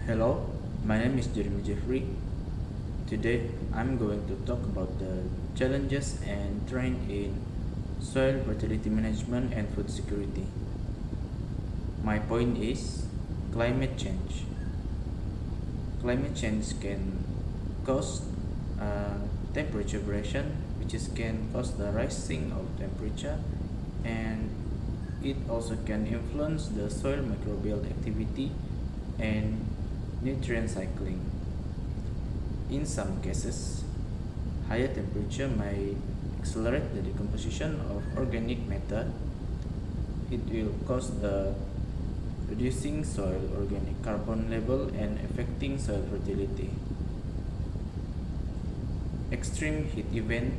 Hello, my name is Jeremy Jeffrey. Today I'm going to talk about the challenges and trend in soil fertility management and food security. My point is climate change. Climate change can cause temperature variation, can cause the rising of temperature, and it also can influence the soil microbial activity and nutrient cycling. In some cases, higher temperature may accelerate the decomposition of organic matter. It will cause the reducing soil organic carbon level and affecting soil fertility. Extreme heat event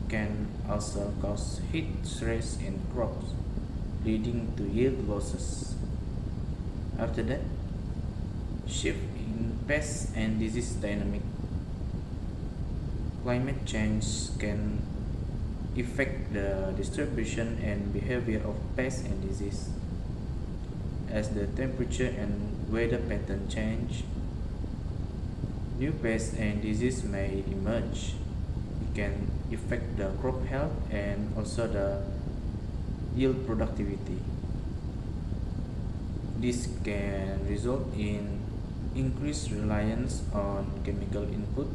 can also cause heat stress in crops, leading to yield losses. After that, shift in pest and disease dynamic. Climate change can affect the distribution and behavior of pests and disease. As the temperature and weather pattern change, new pests and disease may emerge. It can affect the crop health and also the yield productivity. This can result in increased reliance on chemical input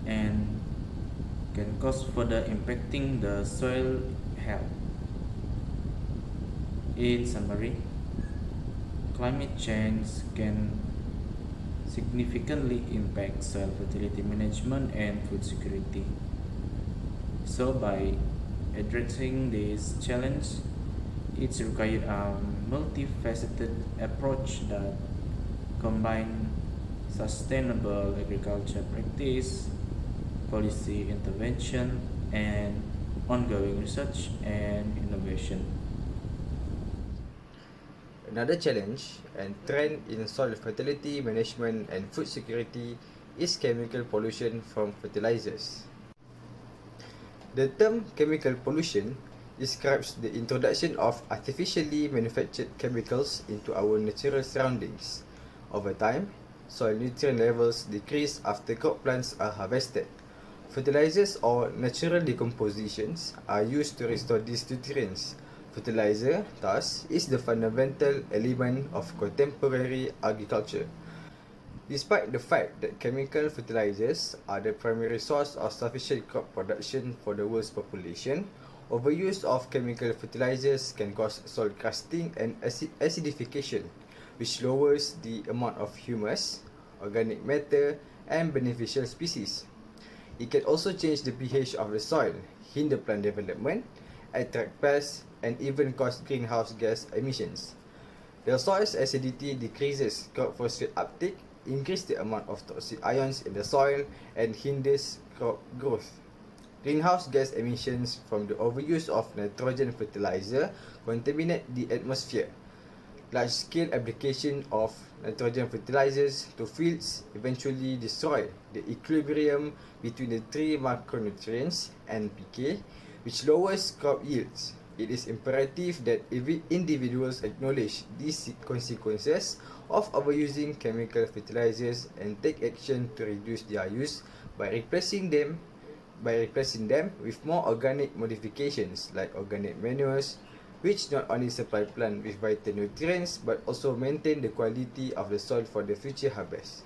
and can cause further impacting the soil health. In summary, climate change can significantly impact soil fertility management and food security. So by addressing this challenge, it's required a multifaceted approach that combines sustainable agriculture practice, policy intervention, and ongoing research and innovation. Another challenge and trend in soil fertility management and food security is chemical pollution from fertilizers. The term chemical pollution describes the introduction of artificially manufactured chemicals into our natural surroundings. Over time, soil nutrient levels decrease after crop plants are harvested. Fertilizers or natural decompositions are used to restore these nutrients. Fertilizer, thus, is the fundamental element of contemporary agriculture. Despite the fact that chemical fertilizers are the primary source of sufficient crop production for the world's population, overuse of chemical fertilizers can cause soil crusting and acidification, which lowers the amount of humus, organic matter, and beneficial species. It can also change the pH of the soil, hinder plant development, attract pests, and even cause greenhouse gas emissions. The soil's acidity decreases crop phosphate uptake, increases the amount of toxic ions in the soil, and hinders crop growth. Greenhouse gas emissions from the overuse of nitrogen fertilizer contaminate the atmosphere. Large-scale application of nitrogen fertilizers to fields eventually destroy the equilibrium between the three macronutrients (NPK), which lowers crop yields. It is imperative that individuals acknowledge these consequences of overusing chemical fertilizers and take action to reduce their use by replacing them with more organic modifications like organic manures, which not only supply plant with vital nutrients but also maintain the quality of the soil for the future harvest.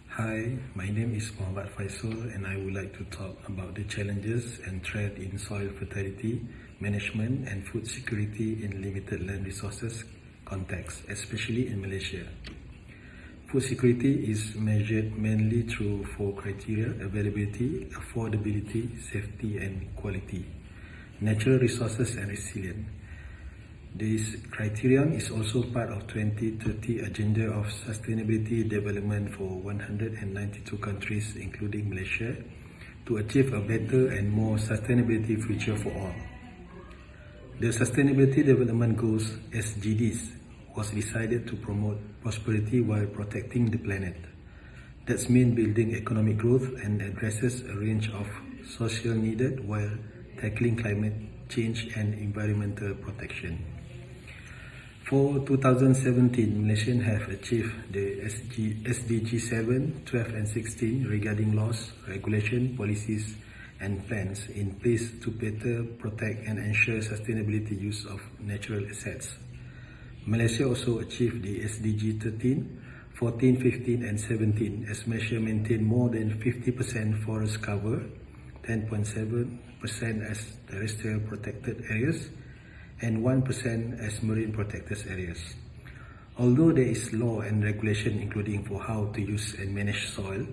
Hi, my name is Muhammad Faisal and I would like to talk about the challenges and trend in soil fertility, management and food security in limited land resources context, especially in Malaysia. Food security is measured mainly through four criteria: availability, affordability, safety and quality, natural resources and resilience. This criterion is also part of 2030 Agenda of Sustainability Development for 192 countries, including Malaysia, to achieve a better and more sustainability future for all. The Sustainability Development Goals, SDGs, was decided to promote prosperity while protecting the planet. That's mean building economic growth and addresses a range of social needs while tackling climate change and environmental protection. For 2017, Malaysians have achieved the SDG 7, 12 and 16 regarding laws, regulation, policies and plans in place to better protect and ensure sustainability use of natural assets. Malaysia also achieved the SDG 13, 14, 15 and 17 as Malaysia maintained more than 50% forest cover, 10.7% as terrestrial protected areas, and 1% as marine protected areas. Although there is law and regulation including for how to use and manage soil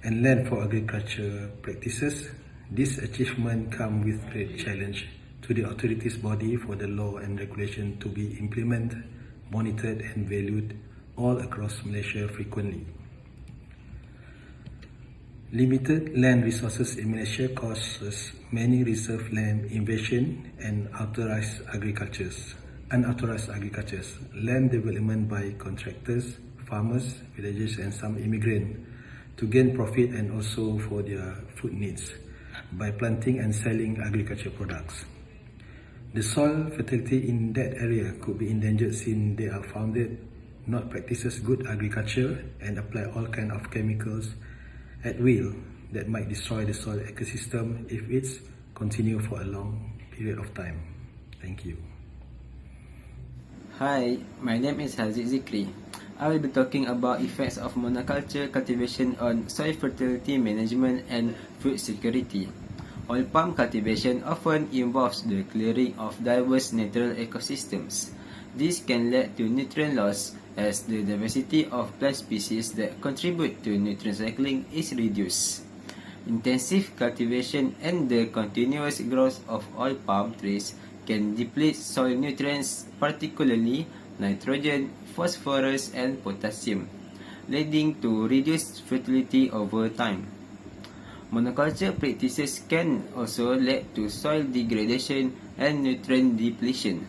and land for agriculture practices, this achievement comes with great challenge to the authorities body for the law and regulation to be implemented, monitored and valued all across Malaysia frequently. Limited land resources in Malaysia causes many reserve land invasion and unauthorized agricultures, land development by contractors, farmers, villagers and some immigrants to gain profit and also for their food needs by planting and selling agriculture products. The soil fertility in that area could be endangered since they are founded not practices good agriculture and apply all kind of chemicals at will that might destroy the soil ecosystem if it's continue for a long period of time. Thank you. Hi, my name is Haziq Zikri. I will be talking about effects of monoculture cultivation on soil fertility management and food security. Oil palm cultivation often involves the clearing of diverse natural ecosystems. This can lead to nutrient loss as the diversity of plant species that contribute to nutrient cycling is reduced. Intensive cultivation and the continuous growth of oil palm trees can deplete soil nutrients, particularly nitrogen, phosphorus and potassium, leading to reduced fertility over time. Monoculture practices can also lead to soil degradation and nutrient depletion.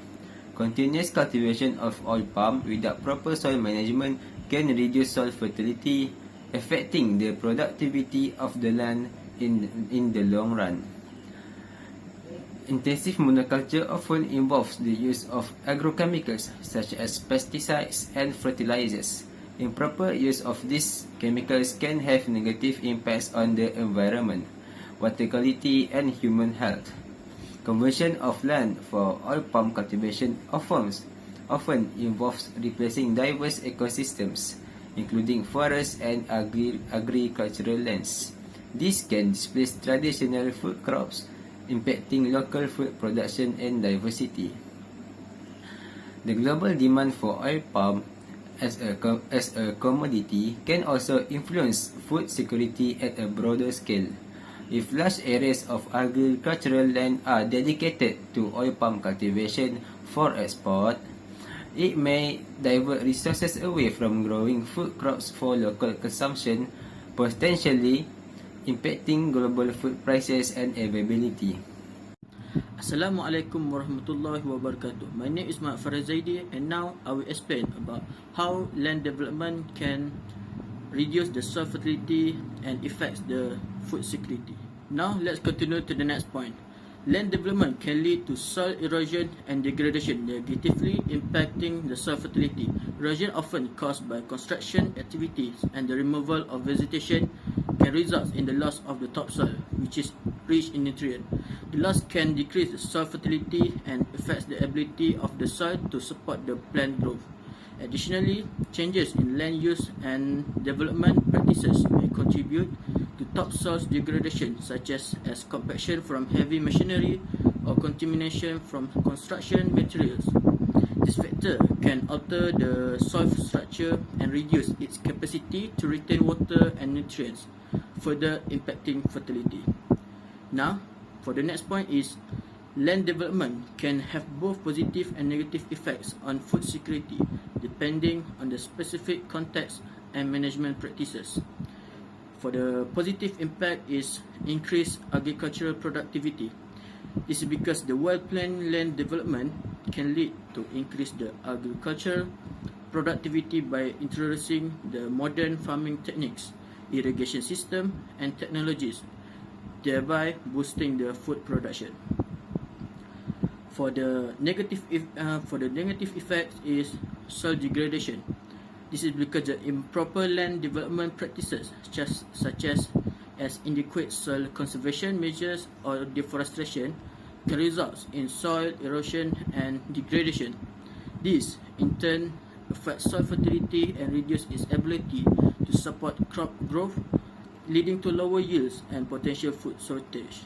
Continuous cultivation of oil palm without proper soil management can reduce soil fertility, affecting the productivity of the land in the long run. Intensive monoculture often involves the use of agrochemicals such as pesticides and fertilizers. Improper use of these chemicals can have negative impacts on the environment, water quality and human health. Conversion of land for oil palm cultivation often involves replacing diverse ecosystems, including forests and agricultural lands. This can displace traditional food crops, impacting local food production and diversity. The global demand for oil palm as a commodity can also influence food security at a broader scale. If large areas of agricultural land are dedicated to oil palm cultivation for export, it may divert resources away from growing food crops for local consumption, potentially impacting global food prices and availability. Assalamualaikum warahmatullahi wabarakatuh. My name is Muhammad Farazaidi and now I will explain about how land development can reduce the soil fertility and affects the food security. Now let's continue to the next point. Land development can lead to soil erosion and degradation, negatively impacting the soil fertility. Erosion, often caused by construction activities and the removal of vegetation, can result in the loss of the topsoil, which is rich in nutrients. The loss can decrease the soil fertility and affects the ability of the soil to support the plant growth. Additionally, changes in land use and development practices may contribute to topsoil degradation, such as compaction from heavy machinery or contamination from construction materials. This factor can alter the soil structure and reduce its capacity to retain water and nutrients, further impacting fertility. Now, for the next point is, land development can have both positive and negative effects on food security, depending on the specific context and management practices. For the positive impact is increased agricultural productivity. This is because the well-planned land development can lead to increase the agricultural productivity by introducing the modern farming techniques, irrigation system and technologies, thereby boosting the food production. For the negative effect is soil degradation. This is because the improper land development practices such as inadequate soil conservation measures or deforestation can result in soil erosion and degradation. This, in turn, affects soil fertility and reduce its ability to support crop growth, leading to lower yields and potential food shortage.